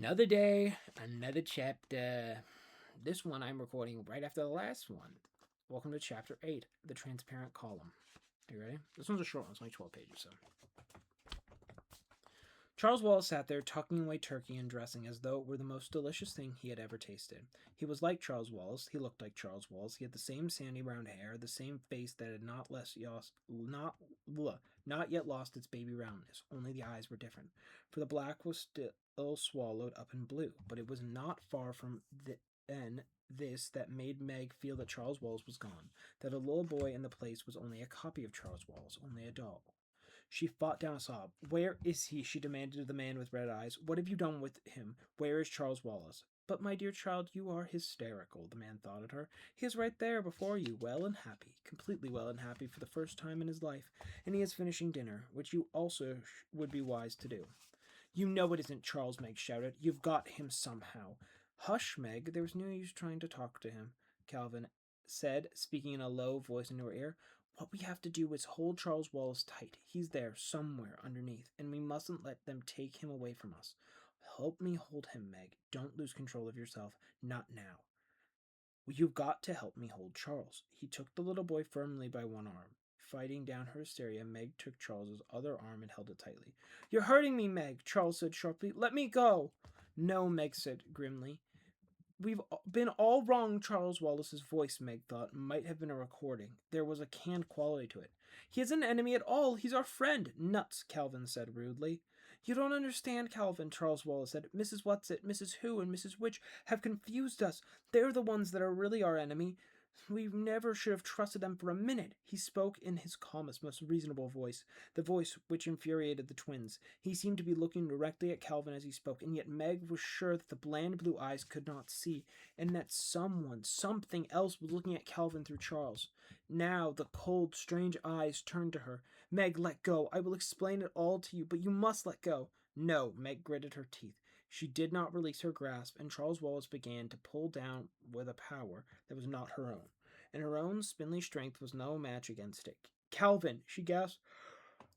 Another day, another chapter. This one I'm recording right after the last one. Welcome to chapter 8, The Transparent Column. Are you ready? This one's a short one, it's only 12 pages, so. Charles Wallace sat there tucking away turkey and dressing as though it were the most delicious thing he had ever tasted. He was like Charles Wallace. He looked like Charles Wallace. He had the same sandy brown hair, the same face that had not yet lost its baby roundness. Only the eyes were different, for the black was still swallowed up in blue. But it was not far from this that made Meg feel that Charles Wallace was gone, that a little boy in the place was only a copy of Charles Wallace, only a doll. She fought down a sob. "Where is he?" she demanded of the man with red eyes. "What have you done with him? Where is Charles Wallace?" "But, my dear child, you are hysterical," the man thought at her. "He is right there before you, well and happy, completely well and happy for the first time in his life, and he is finishing dinner, which you also would be wise to do." "You know it isn't Charles," Meg shouted. "You've got him somehow." "Hush, Meg, there was no use trying to talk to him," Calvin said, speaking in a low voice into her ear. "What we have to do is hold Charles Wallace tight. He's there, somewhere, underneath, and we mustn't let them take him away from us. Help me hold him, Meg. Don't lose control of yourself. Not now. You've got to help me hold Charles." He took the little boy firmly by one arm. Fighting down her hysteria, Meg took Charles's other arm and held it tightly. "You're hurting me, Meg," Charles said sharply. "Let me go." "No," Meg said grimly. "We've been all wrong." Charles Wallace's voice, Meg thought, might have been a recording. There was a canned quality to it. "He isn't an enemy at all. He's our friend." "Nuts," Calvin said rudely. "You don't understand, Calvin," Charles Wallace said. "Mrs. Whatsit, Mrs. Who, and Mrs. Which have confused us. They're the ones that are really our enemy. We never should have trusted them for a minute." He spoke in his calmest, most reasonable voice, the voice which infuriated the twins. He seemed to be looking directly at Calvin as he spoke, and yet Meg was sure that the bland blue eyes could not see, and that something else was looking at Calvin through Charles. Now the cold, strange eyes turned to her. "Meg, let go. I will explain it all to you, but you must let go." "No," Meg gritted her teeth. She did not release her grasp, and Charles Wallace began to pull down with a power that was not her own, and her own spindly strength was no match against it. "Calvin!" she gasped,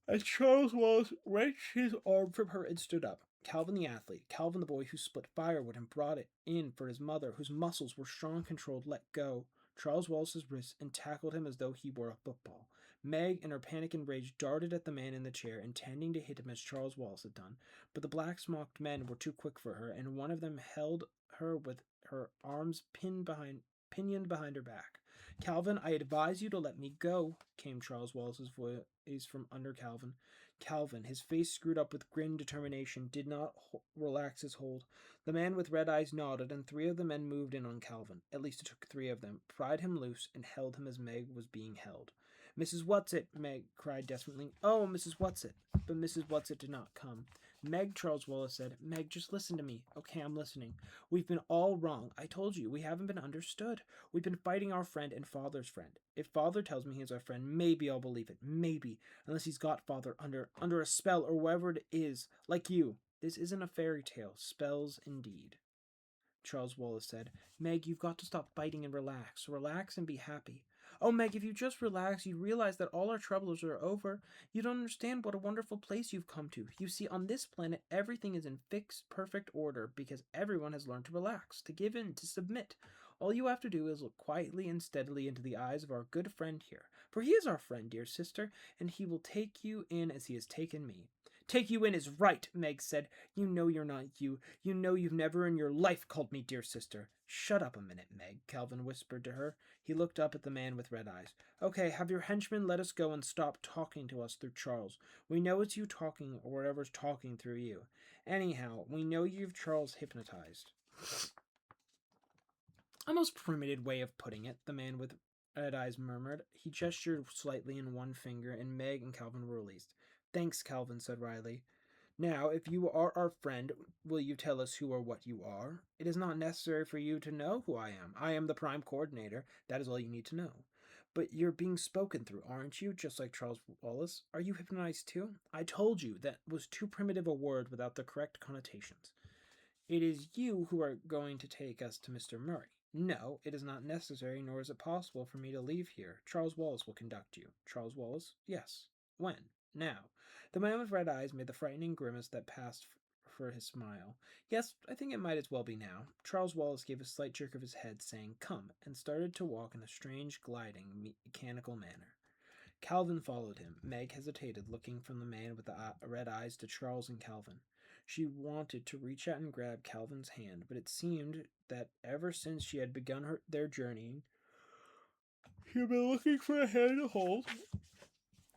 as Charles Wallace wrenched his arm from her and stood up. Calvin the athlete, Calvin the boy who split firewood and brought it in for his mother, whose muscles were strong controlled, let go Charles Wallace's wrists and tackled him as though he were a football. Meg, in her panic and rage, darted at the man in the chair, intending to hit him as Charles Wallace had done. But the black-smocked men were too quick for her, and one of them held her with her arms pinioned behind her back. "Calvin, I advise you to let me go," came Charles Wallace's voice from under Calvin. Calvin, his face screwed up with grim determination, did not relax his hold. The man with red eyes nodded, and three of the men moved in on Calvin. At least it took three of them, pried him loose, and held him as Meg was being held. "Mrs. Whatsit!" Meg cried desperately. "Oh, Mrs. Whatsit!" But Mrs. Whatsit did not come. "Meg," Charles Wallace said. "Meg, just listen to me." "Okay, I'm listening." "We've been all wrong. I told you, we haven't been understood. We've been fighting our friend and Father's friend. If Father tells me he's our friend, maybe I'll believe it. Maybe. Unless he's got Father under a spell or whatever it is. Like you. This isn't a fairy tale. Spells indeed." Charles Wallace said. "Meg, you've got to stop fighting and relax. Relax and be happy." "Oh, Meg, if you just relax, you'd realize that all our troubles are over. You don't understand what a wonderful place you've come to. You see, on this planet, everything is in fixed, perfect order because everyone has learned to relax, to give in, to submit. All you have to do is look quietly and steadily into the eyes of our good friend here. For he is our friend, dear sister, and he will take you in as he has taken me." "Take you in is right," Meg said. "You know you're not you. You know you've never in your life called me dear sister." "Shut up a minute, Meg," Calvin whispered to her. He looked up at the man with red eyes. "Okay, have your henchmen let us go and stop talking to us through Charles. We know it's you talking or whatever's talking through you. Anyhow, we know you've Charles hypnotized." "A most primitive way of putting it," the man with red eyes murmured. He gestured slightly in one finger, and Meg and Calvin were released. "Thanks," Calvin said wryly. "Now, if you are our friend, will you tell us who or what you are? It is not necessary for you to know who I am. I am the prime coordinator. That is all you need to know. But you're being spoken through, aren't you? Just like Charles Wallace. Are you hypnotized too? I told you that was too primitive a word without the correct connotations. It is you who are going to take us to Mr. Murray. No, it is not necessary, nor is it possible for me to leave here. Charles Wallace will conduct you." "Charles Wallace?" "Yes." "When?" "Now." The man with red eyes made the frightening grimace that passed for his smile. Yes, I think it might as well be now. Charles Wallace gave a slight jerk of his head, saying, "Come," and started to walk in a strange, gliding, mechanical manner. Calvin followed him. Meg hesitated, looking from the man with the red eyes to Charles and Calvin. She wanted to reach out and grab Calvin's hand, but it seemed that ever since she had begun their journey, he had been looking for a hand to hold.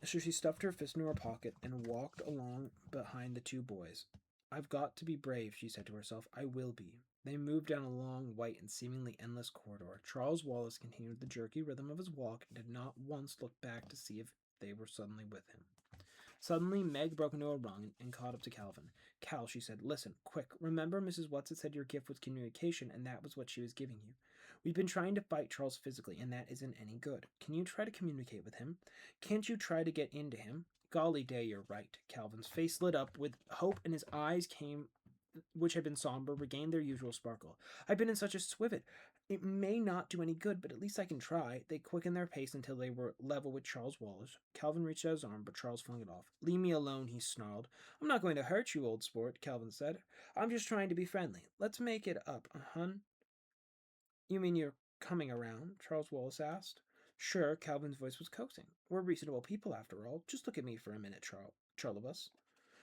So she stuffed her fist into her pocket and walked along behind the two boys. "I've got to be brave," she said to herself. "I will be." They moved down a long, white, and seemingly endless corridor. Charles Wallace continued the jerky rhythm of his walk and did not once look back to see if they were suddenly with him. Suddenly, Meg broke into a run and caught up to Calvin. "Cal," she said, "listen, quick. Remember Mrs. Whatsit said your gift was communication, and that was what she was giving you. We've been trying to fight Charles physically, and that isn't any good. Can you try to communicate with him? Can't you try to get into him?" "Golly day, you're right." Calvin's face lit up with hope, and his eyes which had been somber, regained their usual sparkle. "I've been in such a swivet. It may not do any good, but at least I can try." They quickened their pace until they were level with Charles Wallace. Calvin reached out his arm, but Charles flung it off. "Leave me alone," he snarled. "I'm not going to hurt you, old sport," Calvin said. "I'm just trying to be friendly. Let's make it up, hun." "You mean you're coming around?" Charles Wallace asked. "Sure," Calvin's voice was coaxing. "We're reasonable people, after all. Just look at me for a minute, Charlebus."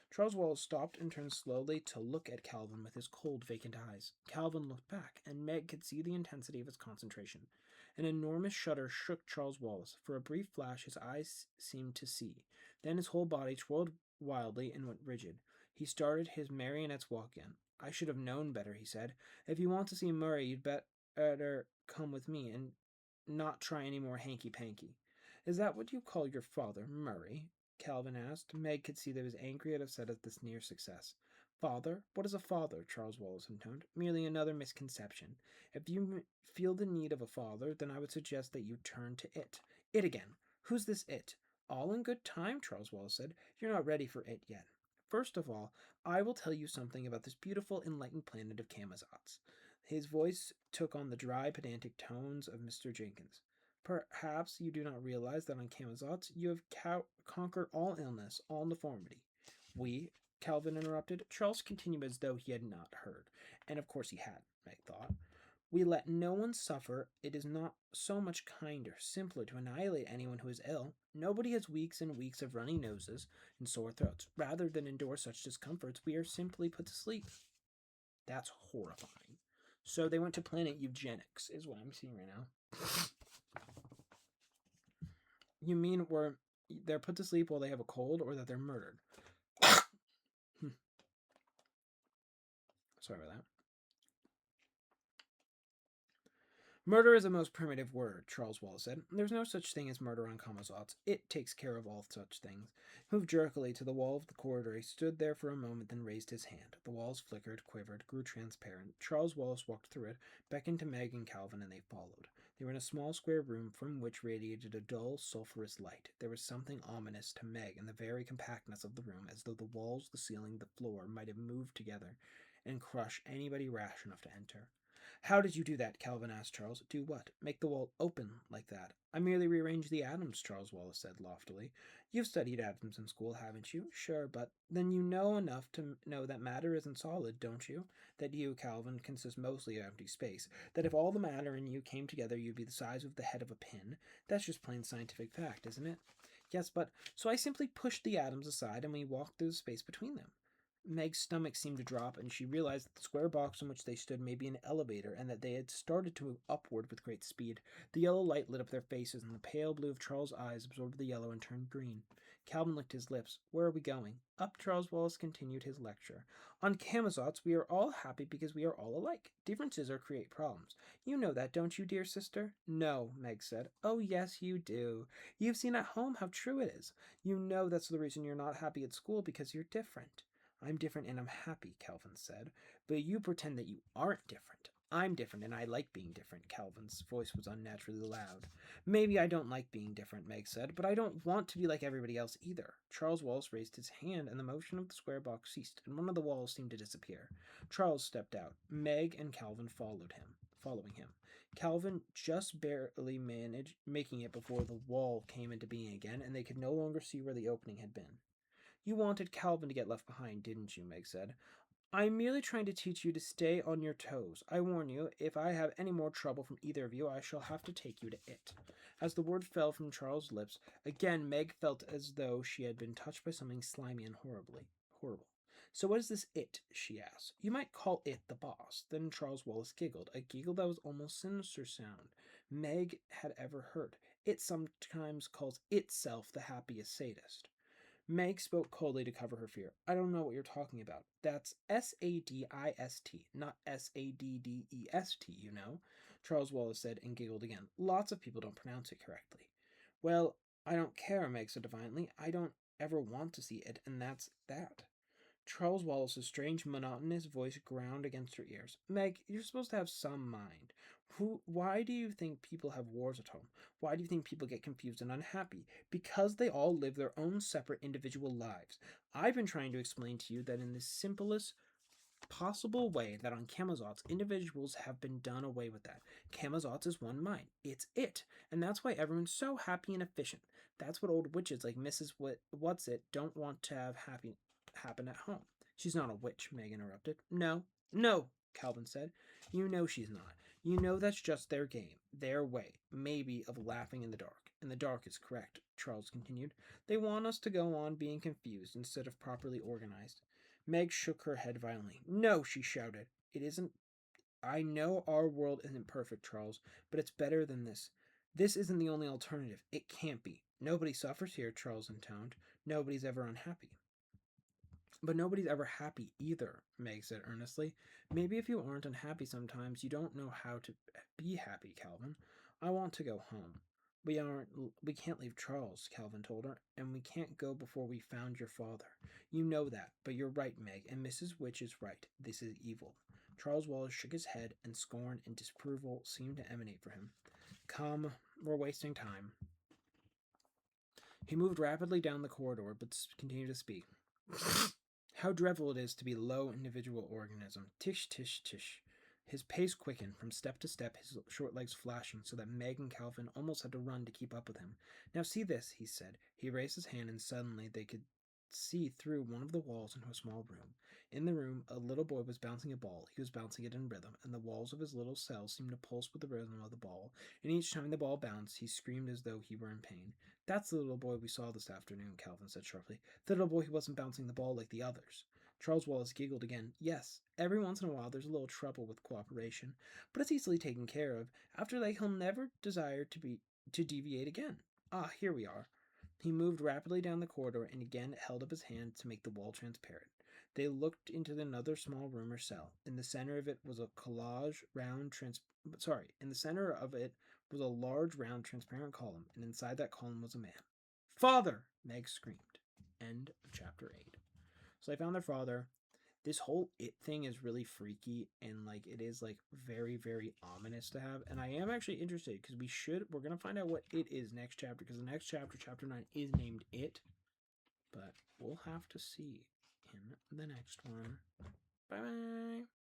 Charles Wallace stopped and turned slowly to look at Calvin with his cold, vacant eyes. Calvin looked back, and Meg could see the intensity of his concentration. An enormous shudder shook Charles Wallace. For a brief flash, his eyes seemed to see. Then his whole body twirled wildly and went rigid. He started his marionette's walk again. "I should have known better," he said. "If you want to see Murray, you'd better come with me and not try any more hanky-panky." "Is that what you call your father, Murray?" Calvin asked. Meg could see that he was angry and upset at this near success. "Father? What is a father?" Charles Wallace intoned. "Merely another misconception. If you feel the need of a father, then I would suggest that you turn to it." "It again. Who's this it?" "All in good time," Charles Wallace said. "You're not ready for it yet. First of all, I will tell you something about this beautiful, enlightened planet of Camazotz." His voice took on the dry, pedantic tones of Mr. Jenkins. "Perhaps you do not realize that on Camazotz you have conquered all illness, all deformity." "We," Calvin interrupted. Charles continued as though he had not heard. And of course he had, Meg thought. "We let no one suffer. It is not so much kinder, simpler to annihilate anyone who is ill. Nobody has weeks and weeks of runny noses and sore throats. Rather than endure such discomforts, we are simply put to sleep." That's horrifying. So they went to Planet Eugenics, is what I'm seeing right now. "You mean they're put to sleep while they have a cold, or that they're murdered?" Sorry about that. "Murder is a most primitive word," Charles Wallace said. "There's no such thing as murder on Camazotz. It takes care of all such things." He moved jerkily to the wall of the corridor. He stood there for a moment, then raised his hand. The walls flickered, quivered, grew transparent. Charles Wallace walked through it, beckoned to Meg and Calvin, and they followed. They were in a small square room from which radiated a dull, sulphurous light. There was something ominous to Meg in the very compactness of the room, as though the walls, the ceiling, the floor might have moved together and crush anybody rash enough to enter. "How did you do that?" Calvin asked Charles. "Do what?" "Make the wall open like that." "I merely rearranged the atoms," Charles Wallace said loftily. "You've studied atoms in school, haven't you?" "Sure, but—" "Then you know enough to know that matter isn't solid, don't you? That you, Calvin, consist mostly of empty space. That if all the matter in you came together, you'd be the size of the head of a pin. That's just plain scientific fact, isn't it?" "Yes, but—" "So I simply pushed the atoms aside and we walked through the space between them." Meg's stomach seemed to drop, and she realized that the square box in which they stood may be an elevator, and that they had started to move upward with great speed. The yellow light lit up their faces, and the pale blue of Charles' eyes absorbed the yellow and turned green. Calvin licked his lips. "Where are we going?" "Up," Charles Wallace continued his lecture. "On Camazotz, we are all happy because we are all alike. Differences are create problems. You know that, don't you, dear sister?" "No," Meg said. "Oh, yes, you do. You've seen at home how true it is. You know that's the reason you're not happy at school, because you're different." "I'm different and I'm happy," Calvin said. "But you pretend that you aren't different." "I'm different and I like being different." Calvin's voice was unnaturally loud. "Maybe I don't like being different," Meg said, "but I don't want to be like everybody else either." Charles Wallace raised his hand, and the motion of the square box ceased, and one of the walls seemed to disappear. Charles stepped out. Meg and Calvin following him. Calvin just barely managed making it before the wall came into being again, and they could no longer see where the opening had been. "You wanted Calvin to get left behind, didn't you?" Meg said. I'm merely trying to teach you to stay on your toes. I warn you, if I have any more trouble from either of you, I shall have to take you to it. As the word fell from Charles' lips, again Meg felt as though she had been touched by something slimy and horrible. So what is this it? She asked. You might call it the boss. Then Charles Wallace giggled, a giggle that was almost sinister sound Meg had ever heard. It sometimes calls itself the happiest sadist. Meg spoke coldly to cover her fear. I don't know what you're talking about. That's Sadist, not Saddest, you know, Charles Wallace said and giggled again. Lots of people don't pronounce it correctly. Well, I don't care, Meg said defiantly. I don't ever want to see it, and that's that. Charles Wallace's strange, monotonous voice ground against her ears. Meg, you're supposed to have some mind. Why do you think people have wars at home? Why do you think people get confused and unhappy? Because they all live their own separate individual lives. I've been trying to explain to you that in the simplest possible way that on Camazotz, individuals have been done away with that. Camazotz is one mind. It's it. And that's why everyone's so happy and efficient. That's what old witches like Mrs. What's It don't want to have happen at home. She's not a witch, Meg interrupted. No, no, Calvin said. You know she's not. You know that's just their game, their way, maybe, of laughing in the dark. And the dark is correct, Charles continued. They want us to go on being confused instead of properly organized. Meg shook her head violently. No, she shouted. It isn't. I know our world isn't perfect, Charles, but it's better than this. This isn't the only alternative. It can't be. Nobody suffers here, Charles intoned. Nobody's ever unhappy. But nobody's ever happy either, Meg said earnestly. Maybe if you aren't unhappy sometimes, you don't know how to be happy, Calvin. I want to go home. We can't leave Charles, Calvin told her, and we can't go before we found your father. You know that, but you're right, Meg, and Mrs. Witch is right. This is evil. Charles Wallace shook his head, and scorn and disapproval seemed to emanate from him. Come, we're wasting time. He moved rapidly down the corridor, but continued to speak. How dreadful it is to be a low individual organism. Tish, tish, tish. His pace quickened from step to step, his short legs flashing so that Meg and Calvin almost had to run to keep up with him. Now see this, he said. He raised his hand and suddenly they could see through one of the walls into a small room. In the room, a little boy was bouncing a ball. He was bouncing it in rhythm, and the walls of his little cell seemed to pulse with the rhythm of the ball, and each time the ball bounced, he screamed as though he were in pain. That's the little boy we saw this afternoon, Calvin said sharply. The little boy who wasn't bouncing the ball like the others. Charles Wallace giggled again. Yes, every once in a while there's a little trouble with cooperation, but it's easily taken care of. After that, he'll never desire to deviate again. Ah, here we are. He moved rapidly down the corridor and again held up his hand to make the wall transparent. They looked into another small room or cell. In the center of it was a in the center of it was a large, round, transparent column, and inside that column was a man. Father! Meg screamed. End of chapter 8. So they found their father. This whole it thing is really freaky and like it is like very, very ominous to have. And I am actually interested because we're gonna find out what it is next chapter, because the next chapter, chapter 9, is named It. But we'll have to see in the next one. Bye bye.